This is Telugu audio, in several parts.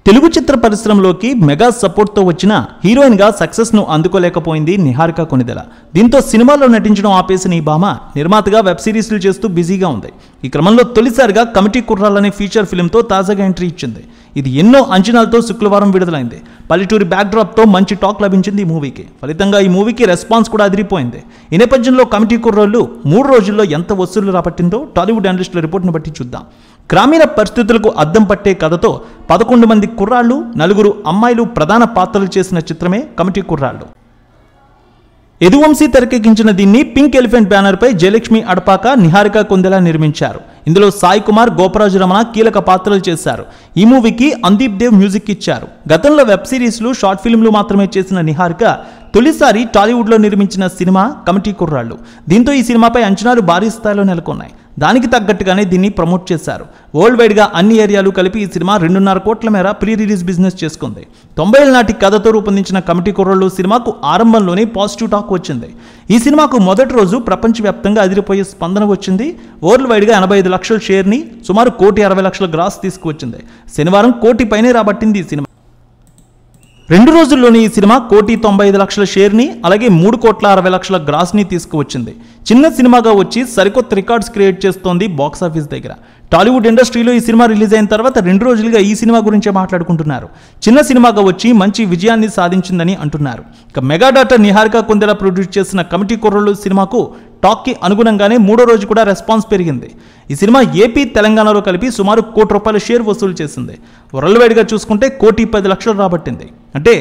తెలుగు చిత్ర పరిశ్రమలోకి మెగా సపోర్ట్తో వచ్చిన హీరోయిన్గా సక్సెస్ను అందుకోలేకపోయింది నిహారిక కొనిదెల. దీంతో సినిమాల్లో నటించడం ఆపేసిన ఈ భామ నిర్మాతగా వెబ్ సిరీస్లు చేస్తూ బిజీగా ఉంది. ఈ క్రమంలో తొలిసారిగా కమిటీ కుర్రాలనే ఫీచర్ ఫిల్మ్తో తాజాగా ఎంట్రీ ఇచ్చింది. ఇది ఎన్నో అంచనాలతో శుక్రవారం విడుదలైంది. పల్లెటూరి బ్యాక్డ్రాప్తో మంచి టాక్ లభించింది ఈ మూవీకి. ఫలితంగా ఈ మూవీకి రెస్పాన్స్ కూడా అదిరిపోయింది. ఈ నేపథ్యంలో కమిటీ కుర్రోళ్ళు 3 రోజుల్లో ఎంత వసూళ్లు రాబట్టిందో టాలీవుడ్ అనలిస్టుల రిపోర్ట్ను బట్టి చూద్దాం. గ్రామీణ పరిస్థితులకు అద్దం పట్టే కథతో 11 మంది కుర్రాళ్ళు, 4 అమ్మాయిలు ప్రధాన పాత్రలు చేసిన చిత్రమే కమిటీ కుర్రాళ్ళు. యదువంశీ తెరకెక్కించిన దీన్ని పింక్ ఎలిఫెంట్ బ్యానర్ పై జయలక్ష్మి అడపాక, నిహారిక కొందెల నిర్మించారు. ఇందులో సాయి కుమార్, గోపరాజు రమణ కీలక పాత్రలు చేశారు. ఈ మూవీకి అందీప్ దేవ్ మ్యూజిక్ ఇచ్చారు. గతంలో వెబ్ సిరీస్లు, షార్ట్ ఫిల్మ్లు మాత్రమే చేసిన నిహారిక తొలిసారి టాలీవుడ్లో నిర్మించిన సినిమా కమిటీ కుర్రాళ్ళు. దీంతో ఈ సినిమాపై అంచనాలు భారీ స్థాయిలో నెలకొన్నాయి. దానికి తగ్గట్టుగానే దీన్ని ప్రమోట్ చేశారు. వరల్డ్ వైడ్గా అన్ని ఏరియాలు కలిపి ఈ సినిమా 2.5 కోట్ల మేర ప్రీ రిలీజ్ బిజినెస్ చేసుకుంది. 90ల నాటి కథతో రూపొందించిన కమిటీ కుర్రోళ్ళు సినిమాకు ఆరంభంలోనే పాజిటివ్ టాక్ వచ్చింది. ఈ సినిమాకు మొదటి రోజు ప్రపంచవ్యాప్తంగా అదిరిపోయే స్పందన వచ్చింది. వరల్డ్ వైడ్గా 85 లక్షల షేర్ని, సుమారు 1,60,00,000 గ్రాస్ తీసుకువచ్చింది. శనివారం 1 కోటి పైనే రాబట్టింది ఈ సినిమా. 2 రోజుల్లోనే ఈ సినిమా 1,95,00,000 షేర్ని, అలాగే 3,60,00,000 గ్రాస్ని తీసుకువచ్చింది. చిన్న సినిమాగా వచ్చి సరికొత్త రికార్డ్స్ క్రియేట్ చేస్తోంది బాక్సాఫీస్ దగ్గర. టాలీవుడ్ ఇండస్ట్రీలో ఈ సినిమా రిలీజ్ అయిన తర్వాత 2 రోజులుగా ఈ సినిమా గురించే మాట్లాడుకుంటున్నారు. చిన్న సినిమాగా వచ్చి మంచి విజయాన్ని సాధించిందని అంటున్నారు. ఇక మెగా డాటర్ నిహారిక కొందెల ప్రొడ్యూస్ చేసిన కమిటీ కుర్రోళ్ళు సినిమాకు టాక్కి అనుగుణంగానే 3వ రోజు కూడా రెస్పాన్స్ పెరిగింది. ఈ సినిమా ఏపీ, తెలంగాణలో కలిపి సుమారు ₹1 కోటి షేర్ వసూలు చేసింది. వరల్డ్ వైడ్గా చూసుకుంటే 1,10,00,000 రాబట్టింది. అంటే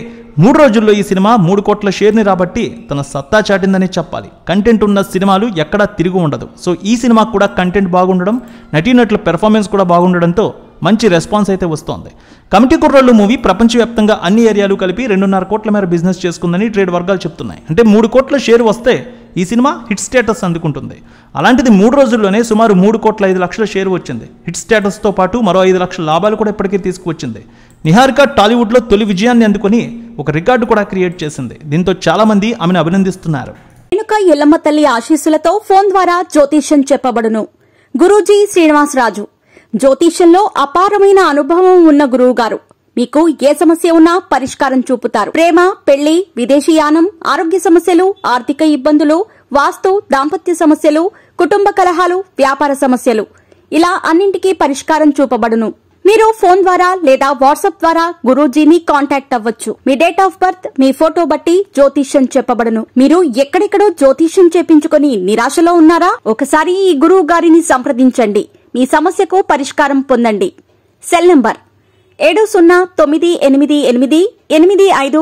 3 రోజుల్లో ఈ సినిమా 3 కోట్ల షేర్ని రాబట్టి తన సత్తా చాటిందని చెప్పాలి. కంటెంట్ ఉన్న సినిమాలు ఎక్కడా తిరిగి ఉండదు. సో ఈ సినిమాకు కూడా కంటెంట్ బాగుండడం, నటీనటుల పెర్ఫార్మెన్స్ కూడా బాగుండడంతో మంచి రెస్పాన్స్ అయితే వస్తోంది. కమిటీ కుర్రోళ్ళు మూవీ ప్రపంచవ్యాప్తంగా అన్ని ఏరియాలు కలిపి 2.5 కోట్ల మేర బిజినెస్ చేసుకుందని ట్రేడ్ వర్గాలు చెప్తున్నాయి. అంటే 3 కోట్ల షేర్ వస్తే ఈ సినిమా హిట్ స్టేటస్ అందుకుంటుంది. అలాంటిది 3 రోజుల్లోనే సుమారు 3,05,00,000 షేర్ వచ్చింది. హిట్ స్టేటస్తో పాటు మరో 5 లక్షల లాభాలు కూడా ఇప్పటికే తీసుకువచ్చింది. నిహారిక టాలీవుడ్లో తొలి విజయాన్ని అందుకొని ఒక రికార్డు కూడా క్రియేట్ చేసింది. దీంతో చాలా మంది ఆమెను అభినందిస్తున్నారు. రేణుక ఎల్లమ్మ తల్లి ఆశీస్సులతో ఫోన్ ద్వారా జ్యోతిష్యం చెప్పబడును. గురూజీ శ్రీనివాసరాజు. జ్యోతిష్యంలో అపారమైన అనుభవం ఉన్న గురువు గారు మీకు ఏ సమస్య ఉన్నా పరిష్కారం చూపుతారు. ప్రేమ, పెళ్లి, విదేశీయానం, ఆరోగ్య సమస్యలు, ఆర్థిక ఇబ్బందులు, వాస్తు, దాంపత్య సమస్యలు, కుటుంబ కలహాలు, వ్యాపార సమస్యలు, ఇలా అన్నింటికీ పరిష్కారం చూపబడును. మీరు ఫోన్ ద్వారా లేదా వాట్సాప్ ద్వారా గురూజీని కాంటాక్ట్ అవ్వచ్చు. మీ డేట్ ఆఫ్ బర్త్, మీ ఫోటో బట్టి జ్యోతిష్యం చెప్పబడును. మీరు ఎక్కడెక్కడో జ్యోతిష్యం చేపించుకుని నిరాశలో ఉన్నారా? ఒకసారి ఈ గురువు గారిని సంప్రదించండి. మీ సమస్యకు పరిష్కారం పొందండి. Cell number 709888851111.